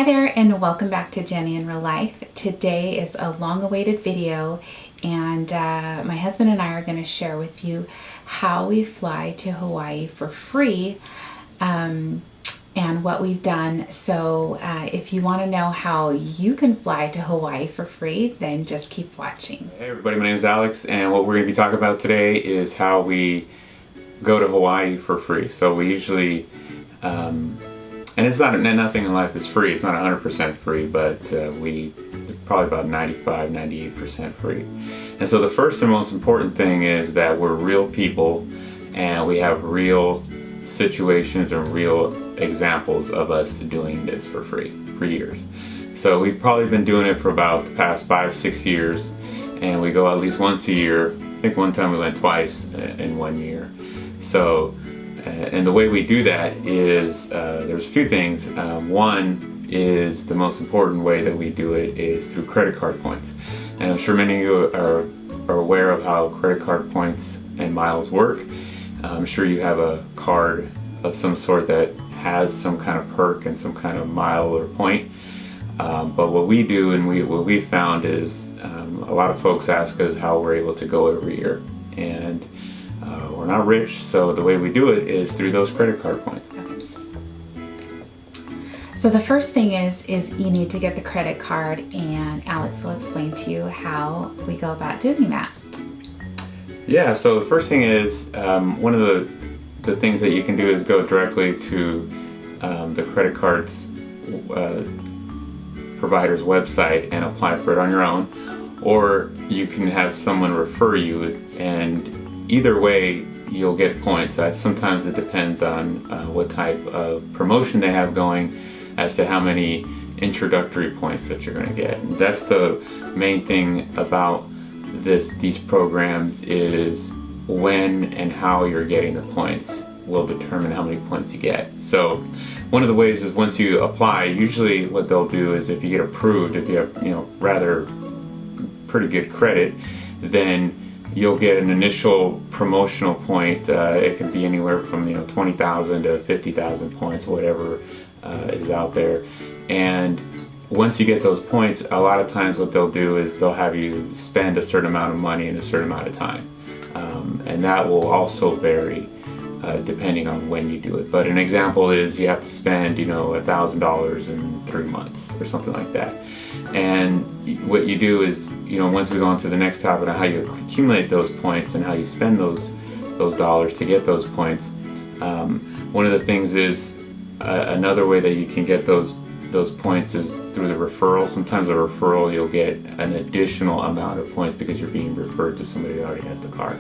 Hi there and welcome back to Jenny in Real Life. Today is a long-awaited video and my husband and I are going to share with you how we fly to Hawaii for free and what we've done. So if you want to know how you can fly to Hawaii for free, then just keep watching. Hey everybody, my name is Alex and what we're going to be talking about today is how we go to Hawaii for free. So we usually and it's not, nothing in life is free. It's not 100% free, but we probably about 95-98% free. And so the first and most important thing is that we're real people and we have real situations and real examples of us doing this for free for years. So we've probably been doing it for about the past 5-6 years, and we go at least once a year. I think one time we went twice in 1 year. So and the way we do that is there's a few things. One is the most important way that we do it is through credit card points. And I'm sure many of you are aware of how credit card points and miles work. I'm sure you have a card of some sort that has some kind of perk and some kind of mile or point. But what we do and what we found is a lot of folks ask us how we're able to go every year. And we're not rich, so the way we do it is through those credit card points. Okay. So the first thing is you need to get the credit card, and Alex will explain to you how we go about doing that. Yeah, so the first thing is one of the things that you can do is go directly to the credit card's provider's website and apply for it on your own, or you can have someone refer you, and either way you'll get points. Sometimes it depends on what type of promotion they have going as to how many introductory points that you're going to get. And that's the main thing about these programs, is when and how you're getting the points will determine how many points you get. So one of the ways is once you apply, usually what they'll do is if you get approved, if you have rather pretty good credit, then you'll get an initial promotional point. It could be anywhere from 20,000 to 50,000 points, whatever is out there. And once you get those points, a lot of times what they'll do is they'll have you spend a certain amount of money in a certain amount of time, and that will also vary depending on when you do it. But an example is you have to spend $1,000 in 3 months or something like that. And what you do is, once we go on to the next topic on how you accumulate those points and how you spend those dollars to get those points, one of the things is another way that you can get those points is through the referral. Sometimes a referral you'll get an additional amount of points because you're being referred to somebody that already has the card.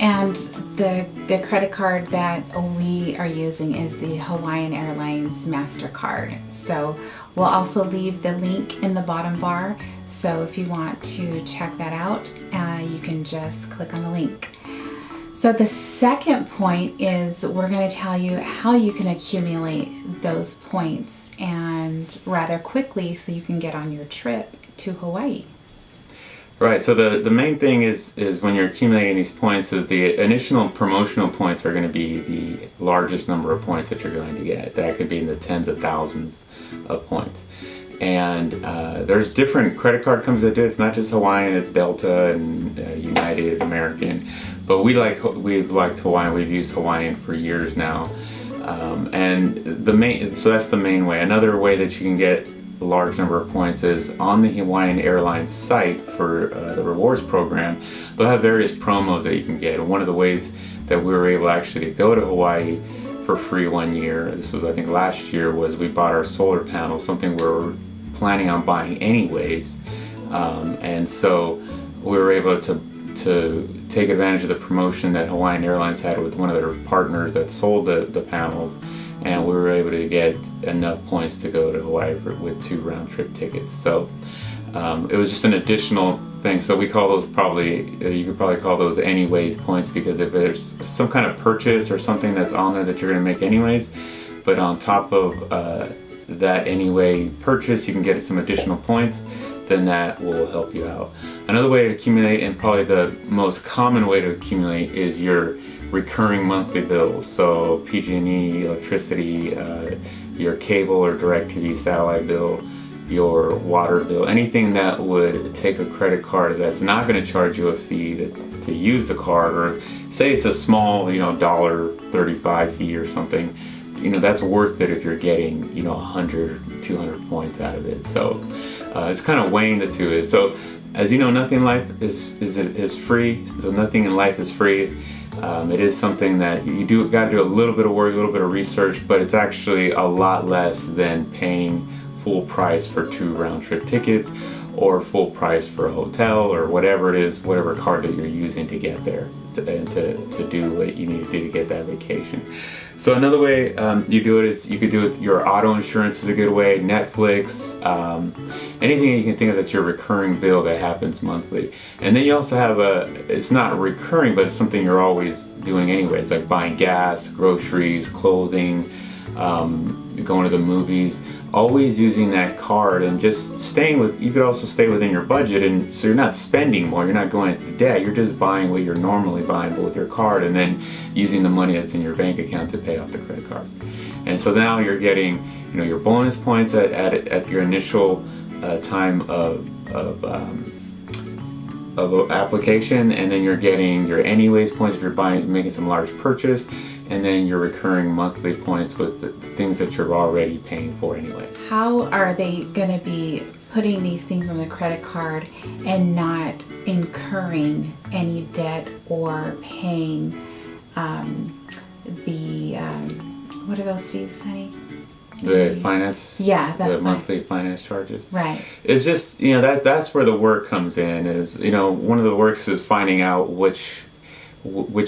And the credit card that we are using is the Hawaiian Airlines MasterCard. So we'll also leave the link in the bottom bar. So if you want to check that out, you can just click on the link. So the second point is we're going to tell you how you can accumulate those points and rather quickly so you can get on your trip to Hawaii. Right, so the main thing is when you're accumulating these points is the initial promotional points are going to be the largest number of points that you're going to get. That could be in the tens of thousands of points. And there's different credit card companies that do it. It's not just Hawaiian, it's Delta and United, American. But we've liked Hawaiian. We've used Hawaiian for years now. And so that's the main way. Another way that you can get a large number of points is on the Hawaiian Airlines site for the rewards program. They'll have various promos that you can get. And one of the ways that we were able actually to go to Hawaii for free 1 year, this was I think last year, was we bought our solar panels, something we were planning on buying anyways. And so we were able to take advantage of the promotion that Hawaiian Airlines had with one of their partners that sold the panels, and we were able to get enough points to go to Hawaii with 2 round-trip tickets. So it was just an additional thing. So we call those you could probably call those anyways points, because if there's some kind of purchase or something that's on there that you're going to make anyways, but on top of that anyway purchase you can get some additional points, then that will help you out. Another way to accumulate, and probably the most common way to accumulate, is your recurring monthly bills. So PG&E, electricity, your cable or DirecTV satellite bill, your water bill, anything that would take a credit card that's not going to charge you a fee to use the card, or say it's a small, you know, $1.35 fee or something, you know, that's worth it if you're getting, you know, 100, 200 points out of it. So it's kind of weighing the two. So as you know, nothing in life is free. So nothing in life is free. It is something that you got to do a little bit of work, a little bit of research, but it's actually a lot less than paying full price for 2 round-trip tickets, or full price for a hotel, or whatever it is, whatever card that you're using to get there and to do what you need to do to get that vacation. So another way you do it is you could do it. Your auto insurance is a good way. Netflix, anything you can think of that's your recurring bill that happens monthly. And then you also have it's not recurring, but it's something you're always doing anyways, like buying gas, groceries, clothing, going to the movies. Always using that card and just you could also stay within your budget, and so you're not spending more, you're not going into debt, you're just buying what you're normally buying but with your card, and then using the money that's in your bank account to pay off the credit card. And so now you're getting, you know, your bonus points at your initial time of application, and then you're getting your anyways points if you're making some large purchase, and then your recurring monthly points with the things that you're already paying for anyway. How are they going to be putting these things on the credit card and not incurring any debt or paying what are those fees, honey? The finance? Yeah, the monthly finance charges. Right. It's just, you know, that's where the work comes in. Is, you know, one of the works is finding out which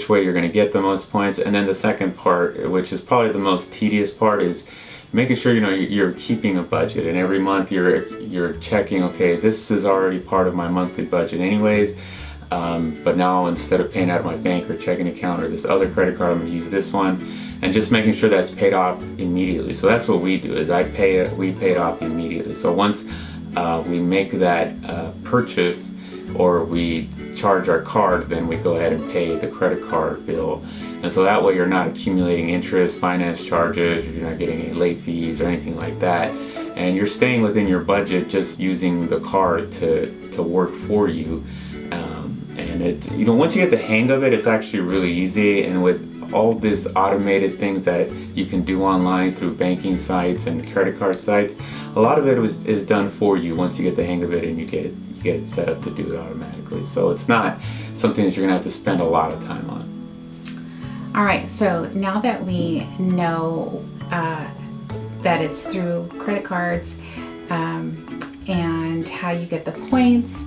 way you're going to get the most points, and then the second part, which is probably the most tedious part, is making sure, you know, you're keeping a budget, and every month you're checking, okay, this is already part of my monthly budget anyways, but now instead of paying out of my bank or checking account or this other credit card, I'm going to use this one, and just making sure that's paid off immediately. So that's what we do, is we pay it off immediately. So once we make that purchase, or we charge our card, then we go ahead and pay the credit card bill. And so that way you're not accumulating interest, finance charges, you're not getting any late fees or anything like that. And you're staying within your budget, just using the card to work for you. And it, you know, once you get the hang of it, it's actually really easy. And with all this automated things that you can do online through banking sites and credit card sites, a lot of it is done for you once you get the hang of it and you get it set up to do it automatically. So it's not something that you're gonna have to spend a lot of time on. All right, so now that we know that it's through credit cards, and how you get the points,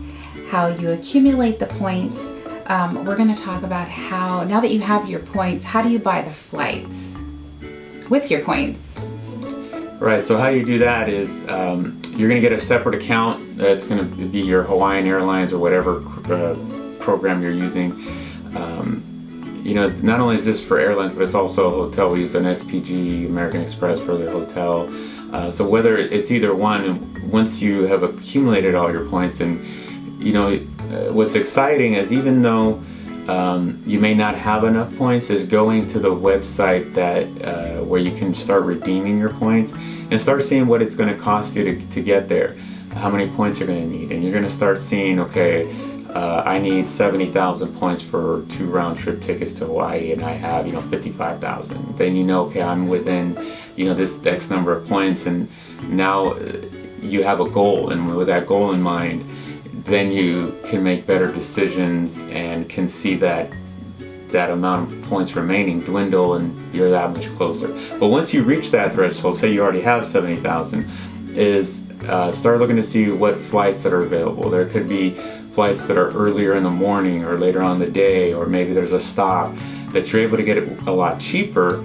how you accumulate the points, we're going to talk about how, now that you have your points, how do you buy the flights with your points? Right, so how you do that is you're going to get a separate account that's going to be your Hawaiian Airlines or whatever program you're using. You know, not only is this for airlines, but it's also a hotel. We use an SPG, American Express, for the hotel. So whether it's either one, once you have accumulated all your points, and you know, what's exciting is, even though you may not have enough points, is going to the website that where you can start redeeming your points and start seeing what it's going to cost you to get there, how many points you're going to need, and you're going to start seeing, okay, I need 70,000 points for 2 round-trip tickets to Hawaii, and I have, you know, 55,000. Then you know, okay, I'm within, you know, this X number of points, and now you have a goal, and with that goal in mind, then you can make better decisions and can see that amount of points remaining dwindle, and you're that much closer. But once you reach that threshold, say you already have 70,000, is start looking to see what flights that are available. There could be flights that are earlier in the morning or later on in the day, or maybe there's a stop that you're able to get it a lot cheaper,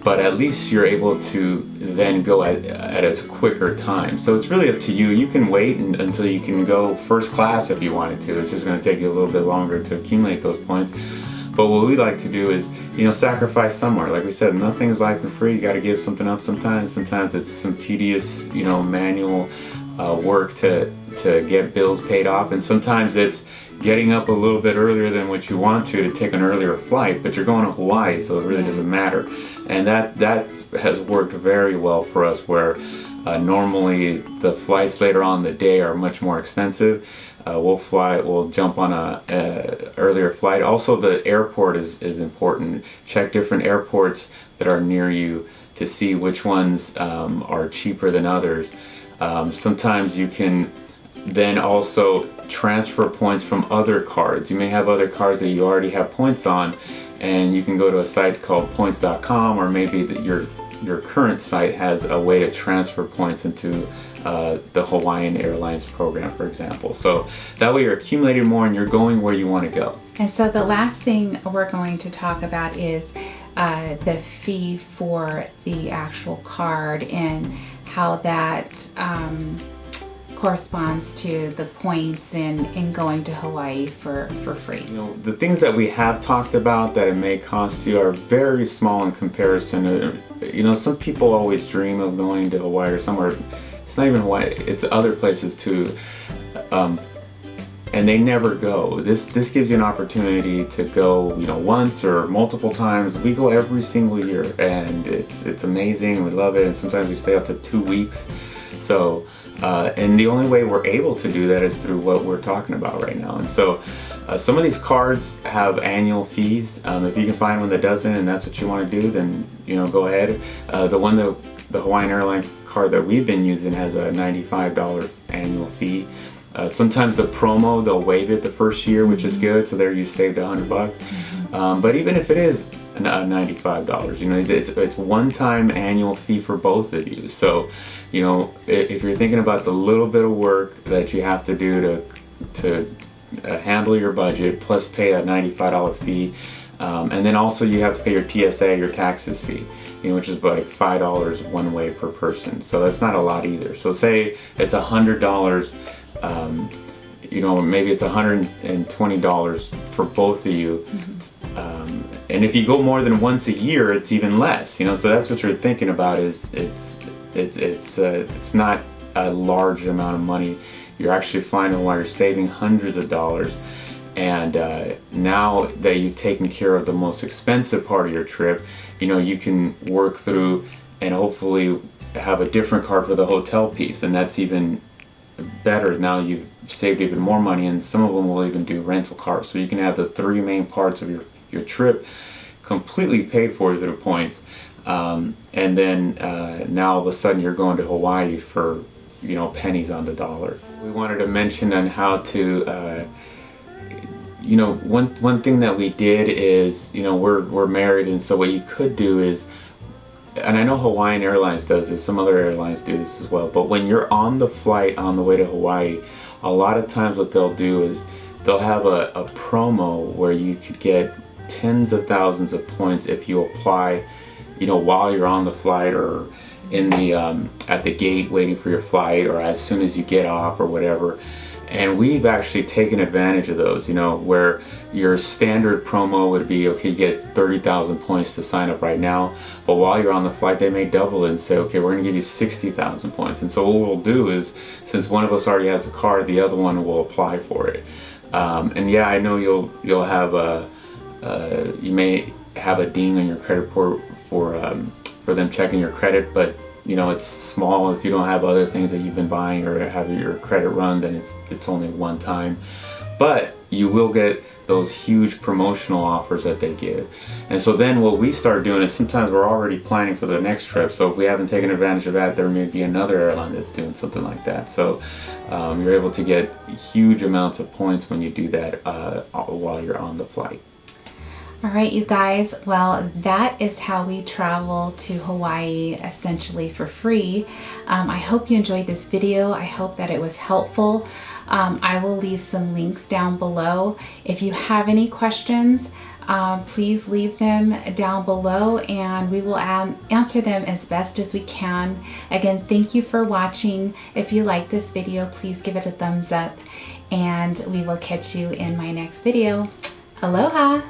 but at least you're able to then go at a quicker time. So it's really up to you. You can wait until you can go first class if you wanted to. It's just going to take you a little bit longer to accumulate those points. But what we like to do is, you know, sacrifice somewhere. Like we said, nothing's life for free. You got to give something up sometimes. Sometimes it's some tedious, you know, manual work to get bills paid off, and sometimes it's, getting up a little bit earlier than what you want to take an earlier flight, but you're going to Hawaii, so it really doesn't matter. And that has worked very well for us, where normally the flights later on in the day are much more expensive. We'll jump on a earlier flight. Also, the airport is important. Check different airports that are near you to see which ones are cheaper than others. Sometimes you can then also transfer points from other cards. You may have other cards that you already have points on, and you can go to a site called points.com, or maybe your current site has a way to transfer points into the Hawaiian Airlines program, for example. So that way you're accumulating more and you're going where you want to go. And so the last thing we're going to talk about is the fee for the actual card and how that corresponds to the points in going to Hawaii for free. You know, the things that we have talked about that it may cost you are very small in comparison. You know, some people always dream of going to Hawaii or somewhere. It's not even Hawaii, it's other places too. And they never go. This gives you an opportunity to go, you know, once or multiple times. We go every single year, and it's amazing. We love it, and sometimes we stay up to 2 weeks. So, and the only way we're able to do that is through what we're talking about right now. And so, some of these cards have annual fees. If you can find one that doesn't, and that's what you want to do, then go ahead. The Hawaiian Airlines card that we've been using has a $95 annual fee. Sometimes the promo, they'll waive it the first year, which is good, so there you saved $100. But even if it is $95, it's one-time annual fee for both of you. So, if you're thinking about the little bit of work that you have to do to handle your budget, plus pay a $95 fee, and then also you have to pay your TSA, your taxes fee, which is about $5 one way per person. So that's not a lot either. So say it's $100. Maybe it's $120 for both of you. And if you go more than once a year, it's even less. So that's what you're thinking about. Is it's not a large amount of money. You're actually finding while you're saving hundreds of dollars. And now that you've taken care of the most expensive part of your trip, you can work through and hopefully have a different card for the hotel piece, and that's even better. Now you've saved even more money, and some of them will even do rental cars, so you can have the three main parts of your trip completely paid for through points, and then now all of a sudden you're going to Hawaii for pennies on the dollar. We wanted to mention on how to one thing that we did is, we're married, and so what you could do is, and I know Hawaiian Airlines does this, some other airlines do this as well, but when you're on the flight on the way to Hawaii, a lot of times what they'll do is they'll have a promo where you could get tens of thousands of points if you apply, while you're on the flight, or in the at the gate waiting for your flight, or as soon as you get off, or whatever. And we've actually taken advantage of those, where your standard promo would be, okay, you get 30,000 points to sign up right now, but while you're on the flight, they may double it and say, okay, we're going to give you 60,000 points. And so what we'll do is, since one of us already has a card, the other one will apply for it. And yeah, I know you'll have you may have a ding on your credit report for them checking your credit, but it's small. If you don't have other things that you've been buying or have your credit run, then it's only one time. But you will get those huge promotional offers that they give. And so then what we start doing is, sometimes we're already planning for the next trip. So if we haven't taken advantage of that, there may be another airline that's doing something like that. So you're able to get huge amounts of points when you do that while you're on the flight. All right, you guys, well, that is how we travel to Hawaii essentially for free. I hope you enjoyed this video. I hope that it was helpful. I will leave some links down below. If you have any questions, please leave them down below, and we will answer them as best as we can. Again, thank you for watching. If you like this video, please give it a thumbs up, and we will catch you in my next video. Aloha!